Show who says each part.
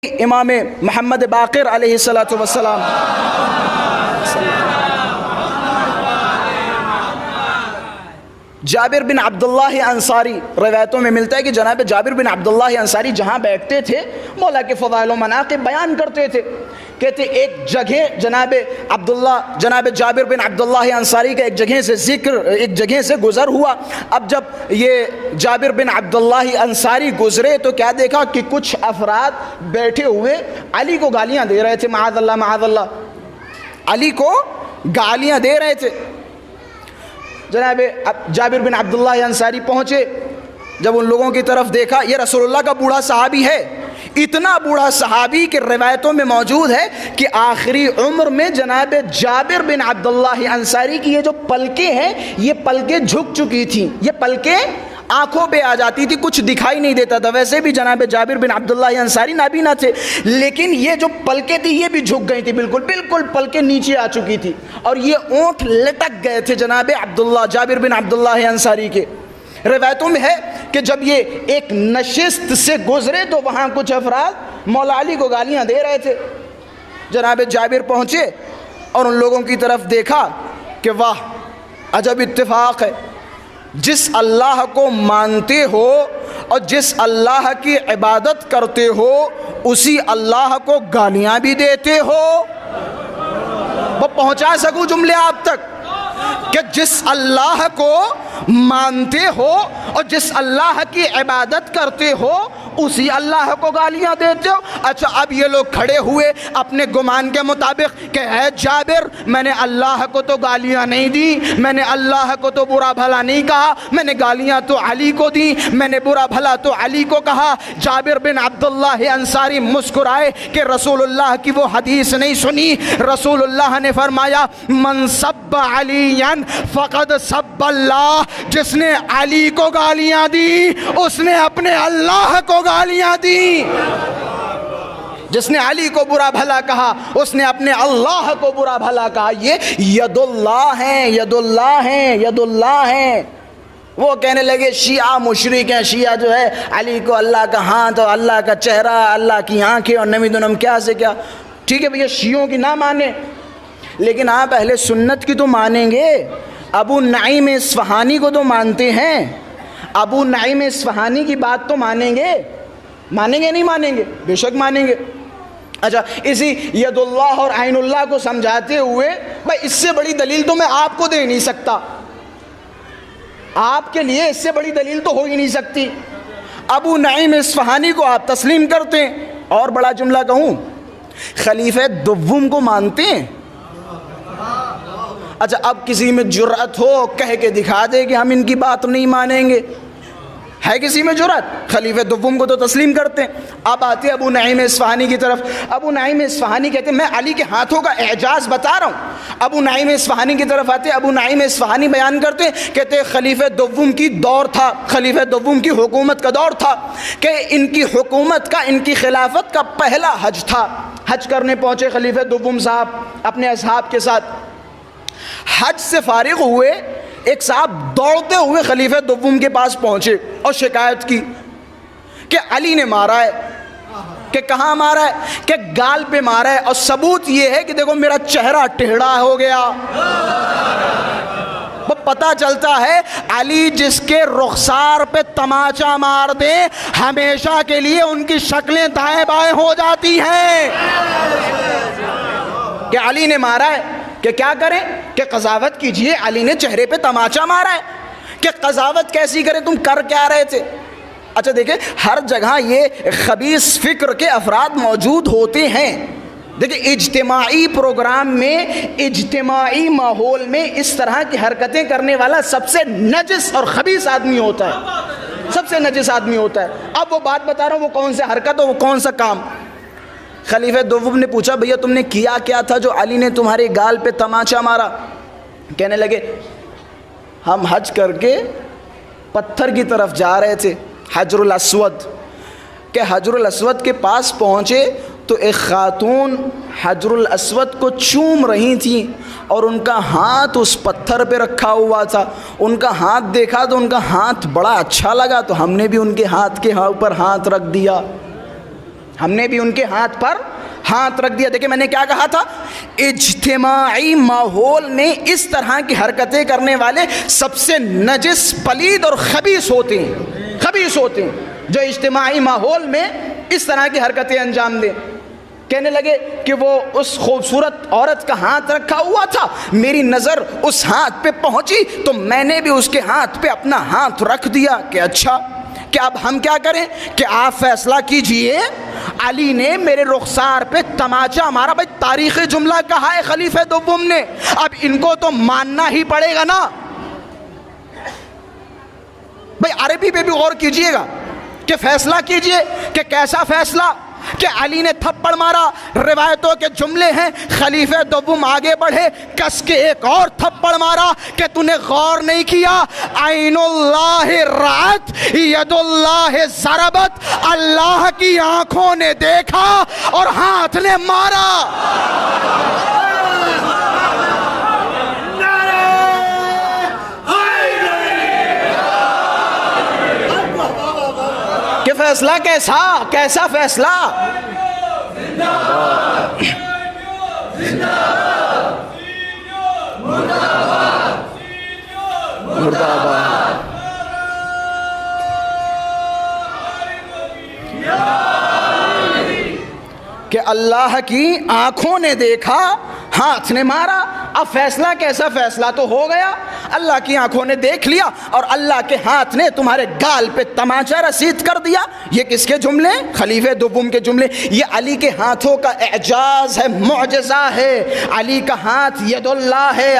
Speaker 1: امام محمد باقر علیہ السلام جابر بن عبداللہ انصاری روایتوں میں ملتا ہے کہ جناب جابر بن عبداللہ انصاری جہاں بیٹھتے تھے مولا کے فضائل و مناقب بیان کرتے تھے. کہتے ایک جگہ جناب جابر بن عبداللہ انصاری کا ایک جگہ سے گزر ہوا. اب جب یہ جابر بن عبداللہ انصاری گزرے تو کیا دیکھا کہ کچھ افراد بیٹھے ہوئے علی کو گالیاں دے رہے تھے. معاذ اللہ علی کو گالیاں دے رہے تھے. جناب جابر بن عبداللہ انصاری پہنچے. جب ان لوگوں کی طرف دیکھا, یہ رسول اللہ کا بوڑھا صحابی ہے, اتنا بوڑھا صحابی کہ روایتوں میں موجود ہے کہ آخری عمر میں جناب جابر بن عبداللہ انصاری کی یہ جو پلکیں ہیں یہ پلکیں جھک چکی تھیں, یہ پلکیں آنکھوں پہ آ جاتی تھی, کچھ دکھائی نہیں دیتا تھا. ویسے بھی جناب جابر بن عبداللہ انصاری نابینا تھے, لیکن یہ جو پلکیں تھی یہ بھی جھک گئی تھی, بالکل پلکیں نیچے آ چکی تھی اور یہ اونٹ لٹک گئے تھے جناب جابر بن عبداللہ انصاری کے. روایتوں میں ہے کہ جب یہ ایک نشست سے گزرے تو وہاں کچھ افراد مولا علی کو گالیاں دے رہے تھے. جناب جابر پہنچے اور ان لوگوں کی طرف دیکھا کہ واہ عجب اتفاق ہے, جس اللہ کو مانتے ہو اور جس اللہ کی عبادت کرتے ہو اسی اللہ کو گالیاں بھی دیتے ہو. وہ پہنچا سکوں جملے آپ تک کہ جس اللہ کو مانتے ہو اور جس اللہ کی عبادت کرتے ہو اسی اللہ کو گالیاں دیتے ہو. اچھا اب یہ لوگ کھڑے ہوئے اپنے گمان کے مطابق کہ اے جابر میں نے اللہ کو تو گالیاں نہیں دی, میں نے اللہ کو تو برا بھلا نہیں کہا, میں نے گالیاں تو علی کو دی, میں نے برا بھلا تو علی کو کہا. جابر بن عبداللہ انصاری مسکرائے کہ رسول اللہ کی وہ حدیث نہیں سنی. رسول اللہ نے فرمایا من سب علی فقد سب اللہ, جس نے علی کو گالیاں دی اس نے اپنے اللہ کو گالیاں دی, جس نے علی کو برا بھلا کہا اس نے اپنے اللہ کو برا بھلا کہا. یہ ید اللہ ہیں, ید اللہ ہیں, ید اللہ ہیں. وہ کہنے لگے شیعہ مشرک ہیں, شیعہ جو ہے علی کو اللہ کا ہاتھ اور اللہ کا چہرہ, اللہ کی آنکھیں اور نمی دنم کیا سے کیا. ٹھیک ہے بھئی شیعوں کی نہ مانیں, لیکن آپ اہل سنت کی تو مانیں گے. ابو نعیم اصفہانی کو تو مانتے ہیں, ابو نعیم اصفہانی کی بات تو مانیں گے نہیں مانیں گے؟ بے شک مانیں گے. اچھا اسی ید اللہ اور عین اللہ کو سمجھاتے ہوئے بھائی اس سے بڑی دلیل تو میں آپ کو دے نہیں سکتا, آپ کے لیے اس سے بڑی دلیل تو ہو ہی نہیں سکتی. ابو نعیم اصفہانی کو آپ تسلیم کرتے ہیں. اور بڑا جملہ کہوں, خلیفہ دوم کو مانتے ہیں. اچھا اب کسی میں جرأت ہو کہہ کے دکھا دے کہ ہم ان کی بات نہیں مانیں گے, ہے کسی میں جرأت؟ خلیفہ دوم کو تو تسلیم کرتے ہیں. اب آتے ابو نعیم اصفہانی کی طرف. ابو نعیم اصفہانی کہتے ہیں میں علی کے ہاتھوں کا اعجاز بتا رہا ہوں. ابو نعیم اصفہانی کی طرف آتے, ابو نعیم اصفہانی بیان کرتے ہیں, کہتے ہیں خلیفہ دوم کی دور تھا, خلیفہ دوم کی حکومت کا دور تھا کہ ان کی حکومت کا, ان کی خلافت کا پہلا حج تھا. حج کرنے پہنچے خلیفہ دوم صاحب اپنے اصحاب کے ساتھ. حج سے فارغ ہوئے, ایک صاحب دوڑتے ہوئے خلیفہ دوم کے پاس پہنچے اور شکایت کی کہ علی نے مارا ہے. کہ کہاں مارا ہے؟ کہ گال پہ مارا ہے, اور ثبوت یہ ہے کہ دیکھو میرا چہرہ ٹیڑھا ہو گیا. وہ پتہ چلتا ہے علی جس کے رخسار پہ تماچا مار دے ہمیشہ کے لیے ان کی شکلیں دائیں بائیں ہو جاتی ہیں. کہ علی نے مارا ہے, کہ کیا کریں؟ کہ قضاوت کیجئے, علی نے چہرے پہ تماچا مارا ہے. کہ قضاوت کیسی کریں, تم کر کیا رہے تھے؟ اچھا دیکھیں ہر جگہ یہ خبیث فکر کے افراد موجود ہوتے ہیں. دیکھیں اجتماعی پروگرام میں, اجتماعی ماحول میں اس طرح کی حرکتیں کرنے والا سب سے نجس اور خبیث آدمی ہوتا ہے, سب سے نجس آدمی ہوتا ہے. اب وہ بات بتا رہا ہوں, وہ کون سے حرکت اور وہ کون سا کام. خلیفہ دوم نے پوچھا بھیا تم نے کیا کیا تھا جو علی نے تمہارے گال پہ تماچا مارا؟ کہنے لگے ہم حج کر کے پتھر کی طرف جا رہے تھے, حجر الاسود. کہ حجر الاسود کے پاس پہنچے تو ایک خاتون حجر الاسود کو چوم رہی تھیں اور ان کا ہاتھ اس پتھر پہ رکھا ہوا تھا. ان کا ہاتھ دیکھا تو ان کا ہاتھ بڑا اچھا لگا, تو ہم نے بھی ان کے ہاتھ کے اوپر ہاتھ رکھ دیا. ہم نے بھی ان کے ہاتھ پر ہاتھ رکھ دیا۔ دیکھیں میں نے کیا کہا تھا، اجتماعی ماحول میں اس طرح کی حرکتیں کرنے والے سب سے نجس، پلید اور خبیث ہوتے ہیں، خبیث ہوتے ہیں جو اجتماعی ماحول میں اس طرح کی حرکتیں انجام دیں۔ کہنے لگے کہ وہ اس خوبصورت عورت کا ہاتھ رکھا ہوا تھا، میری نظر اس ہاتھ پہ پہنچی تو میں نے بھی اس کے ہاتھ پہ اپنا ہاتھ رکھ دیا کہ اچھا کہ اب ہم کیا کریں کہ آپ فیصلہ کیجئے۔ علی نے میرے رخسار پہ تماچا مارا۔ بھائی تاریخی جملہ کہا ہے خلیفہ دوم نے، اب ان کو تو ماننا ہی پڑے گا نا۔ بھائی عربی پہ بھی غور کیجئے گا کہ فیصلہ کیجئے کہ کیسا فیصلہ کہ علی نے تھپڑ مارا۔ روایتوں کے جملے ہیں، خلیفہ دوم آگے بڑھے، کس کے ایک اور تھپڑ مارا کہ تو نے غور نہیں کیا، عین اللہ رأت ید اللہ ضربت، اللہ کی آنکھوں نے دیکھا اور ہاتھ نے مارا۔ کہ فیصلہ کیسا، کیسا فیصلہ؟ مرد آباد کہ اللہ کی آنکھوں نے دیکھا، ہاتھ نے مارا۔ اب فیصلہ کیسا؟ فیصلہ تو ہو گیا، اللہ کی آنکھوں نے دیکھ لیا اور اللہ کے ہاتھ نے تمہارے گال پہ تماچا رسید کر دیا۔ یہ کس کے جملے؟ خلیفہ دوم کے جملے۔ یہ علی کے ہاتھوں کا اعجاز ہے، معجزہ ہے۔ علی کا ہاتھ ید اللہ ہے۔